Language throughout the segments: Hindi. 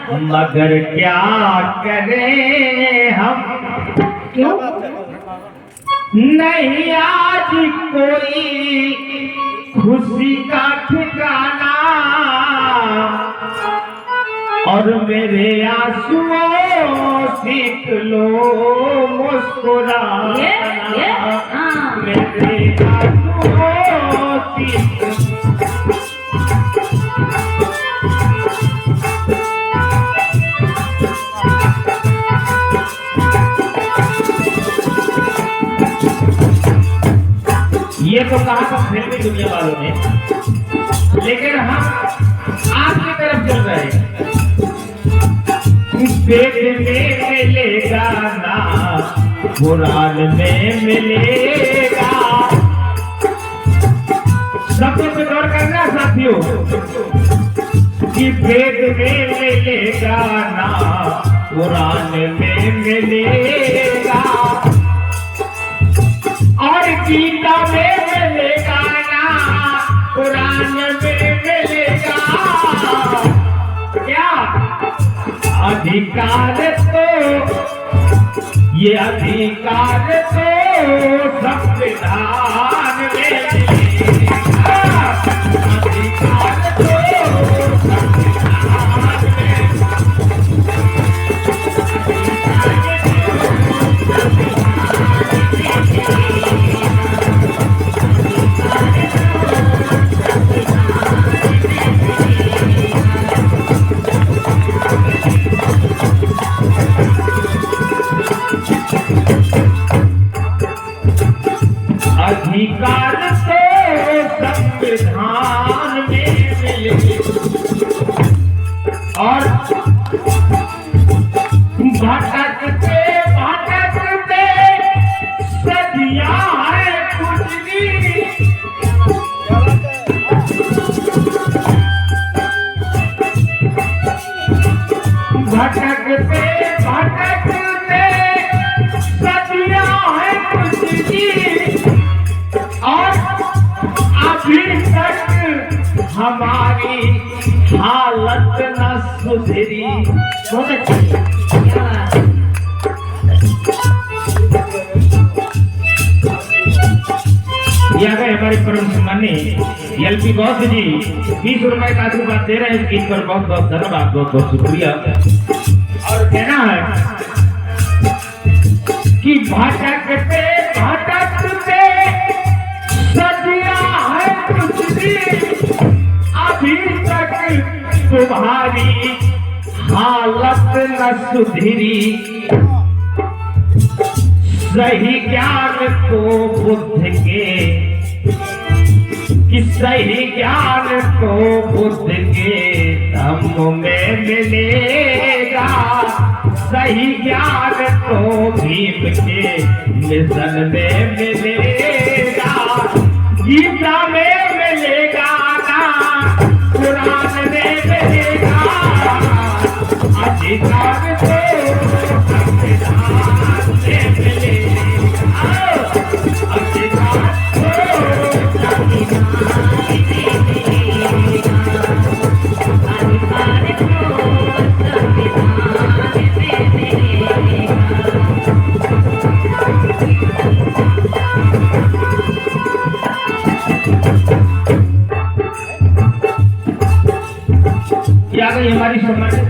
मगर क्या करें हम, क्यों? नहीं आज कोई खुशी का ठिकाना, और मेरे आंसुओं सीख लो मुस्कुराना, मेरे आंसुओं सीख ये तो कहा था फिल्मी दुनिया वालों ने, लेकिन हम आपकी तरफ चल रहे हैं। पेट में मिलेगा ना कुरान में मिलेगा, शब्दों पे गौर करना साथियों, कि पेट में मिलेगा ना कुरान में मिलेगा, और गीता में मिलेगा ना कुरान में मिलेगा। क्या अधिकार तो, ये अधिकार तो संविधान में मिलेगा, अधिकार तो संविधान अधिकार तो संविधान में मिले, और भटकते भटकते सदियां है गुजरी, भटकते भटकते सदियां है गुजरी, और अभी तक हमारी हालत न सुधरी। बहुत अच्छी, यह गए हमारे परम सम्माननीय एलपी गौस जी 20 रुपए का आशीर्वाद दे रहे हैं। इस गीत पर बहुत बहुत धन्यवाद, बहुत बहुत शुक्रिया। और कहना है कि भटकते भटकते सदियां है गुजरी, अभी तक तुम्हारी हालत न सुधरी, सही ज्ञान को बुद्ध के, कि सही ज्ञान को बुद्ध के धम्म में मिलेगा, सही ज्ञान को भीम के मिशन में मिलेगा, गीता में मिलेगा ना कुरान में मिलेगा, अधिकार तो संविधान में मिलेगा, अधिकार तो संविधान में मिलेगा, अधिकार तो संविधान में मिलेगा। क्या गई हमारी सम्मानित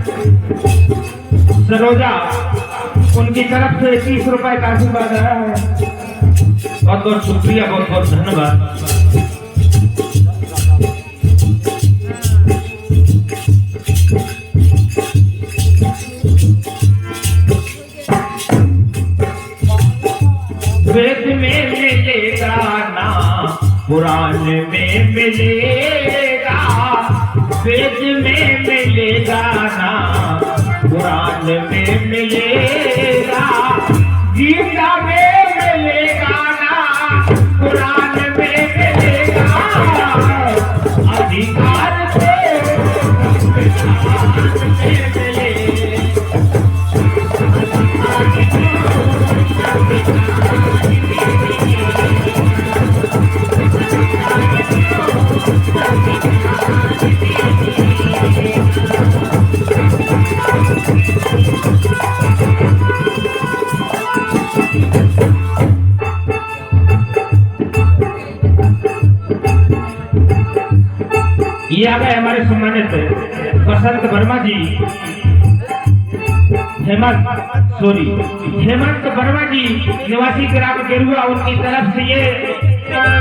सरोजा, उनकी तरफ से 30 रुपए का आशीर्वाद आया है। बहुत बहुत शुक्रिया, बहुत बहुत धन्यवाद। वेद में मिलेगा ना कुरान में मिलेगा, वेद में मिलेगा ना कुरान में मिलेगा, गीता में मिलेगा ना कुरान में मिलेगा, अधिकार से संविधान में मिलेगा। गए हमारे सम्मानित बसंत वर्मा जी, हेमंत वर्मा जी निवासी ग्राम गेरुआ, उनकी तरफ से ये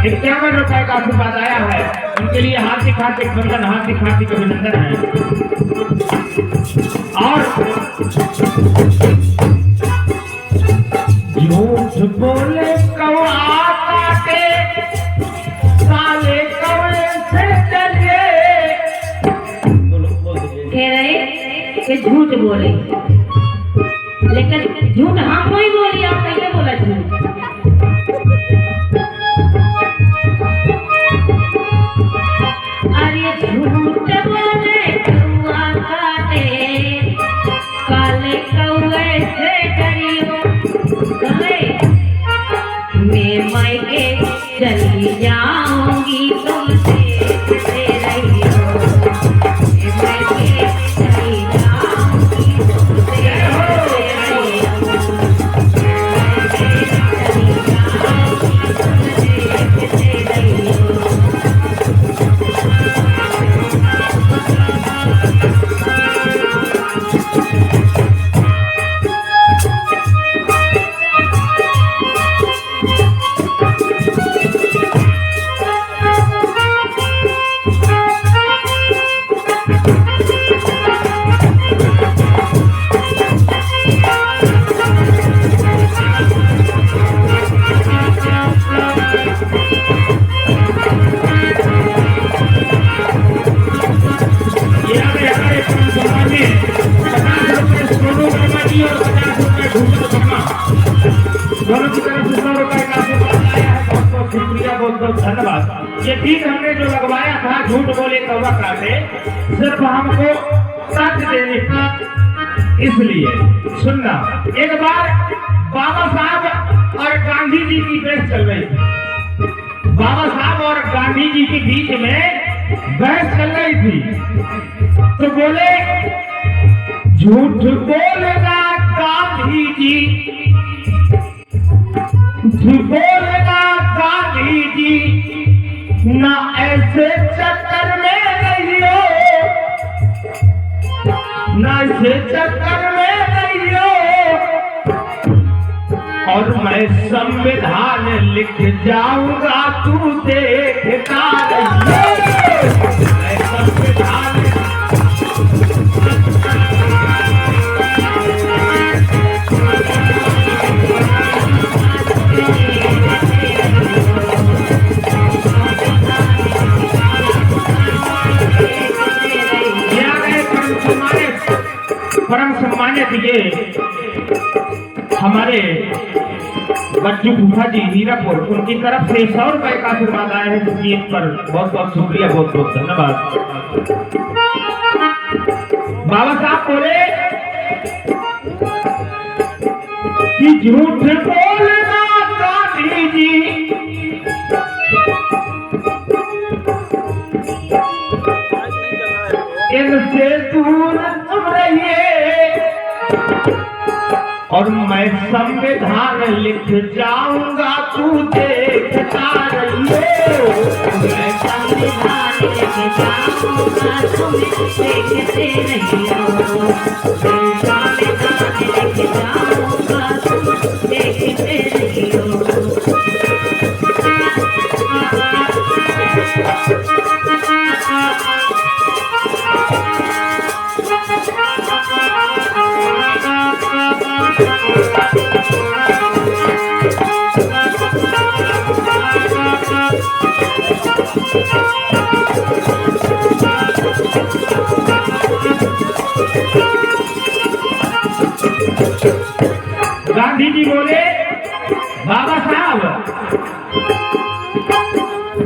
51 रुपए का आशीर्वाद आया है। उनके लिए हार्दिक हार्दिक वंदन, हार्दिक हार्दिक अभिनंदन है। और झूठ बोले कौआ काटे, काले कौए से डरिए। कह रहे कि झूठ बोले, लेकिन झूठ हम कोई बोली, आप पहले बोला झूठ। अरे झूठ बोले कौआ काटे, काले कौए से डरियो। मैं मायके चली जाऊंगी, तुम देखते रहियो। मैं मायके चली जाऊंगी, तुम देखते रहियो। दोनों की तरफ से 100 रुपए का आशीर्वाद आया है। बहुत बहुत शुक्रिया, बहुत बहुत धन्यवाद। ये ठीक हमने जो लगवाया था, झूठ बोले कौवा काटे, सिर्फ हमको सच देने का, इसलिए सुनना। एक बार बाबा साहब और गांधी जी की बहस चल रही थी। बाबा साहब और गांधी जी के बीच में बहस चल रही थी, तो बोले झूठ बोलेगा गांधी जी, बोलेगा गांधी जी, ना ऐसे चक्कर में रहियो, ना ऐसे चक्कर में रहियो। और मैं संविधान लिख जाऊंगा, तू देखता रहियो। मैं संविधान परम सम्मानित ये हमारे बच्चू फूफा जी हीरापुर, उनकी तरफ से 100 रुपए का आशीर्वाद आया है। जिसकी इन पर बहुत बहुत शुक्रिया, बहुत बहुत धन्यवाद। बाबा साहब बोले कि झूठ बोलना गांधी जी, इनसे दूर तुम रहिए। और मैं संविधान लिख जाऊंगा, तू देखता रहियो। मैं संविधान लिख जाऊंगा, तुम देखते रहियो। मैं संविधान लिख जाऊंगा, तुम देखते रहियो। गांधी जी बोले बाबा साहब,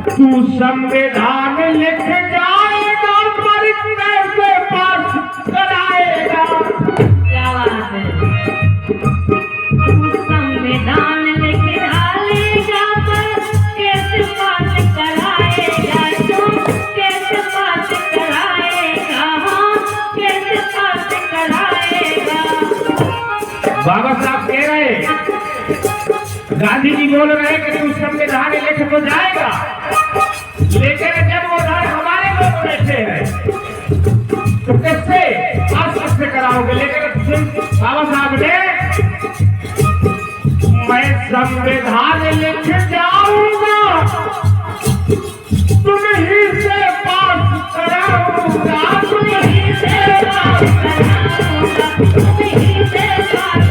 तू संविधान लिख जाएगा, पर कैसे पास कराएगा? क्या बात है? तू संविधान लिख डालेगा, पर कैसे पास कराएगा? तू कैसे पास कराएगा? कैसे पास कराएगा? बाबा साहब कह रहे, गांधी जी बोल रहे कि तू संविधान लिख तो जाएगा, लेकिन जब वो हमारे लोग बैठे हैं तो कैसे आज कैसे कराओगे? लेकिन बाबा साहब ने मैं संविधान लिख जाऊंगा, तुम ही से पास कराऊंगा, तुम ही से पास कराऊंगा, तुम ही से पास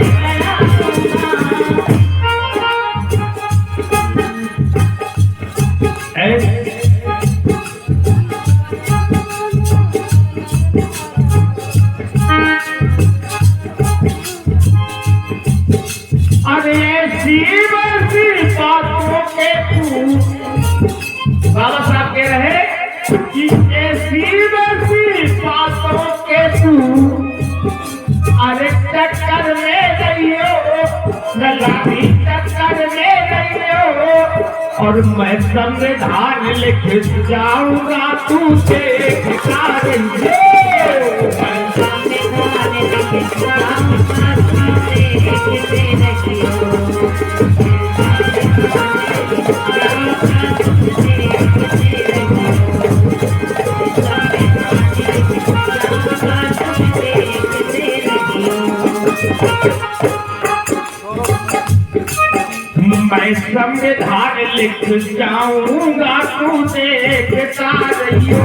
अरे ऐसी बातों के तू बाबा साहब कह रहे कि ऐसी बातों के तू अरे टक्कर में गई हो, नलानी टक्कर में गई हो, और मैं संविधान लिख जाऊंगा तू देखता रहिए। मैं संविधान लिख जाऊंगा तू देखता रहियो,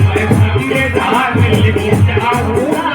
मैं संविधान लिख जाऊंगा।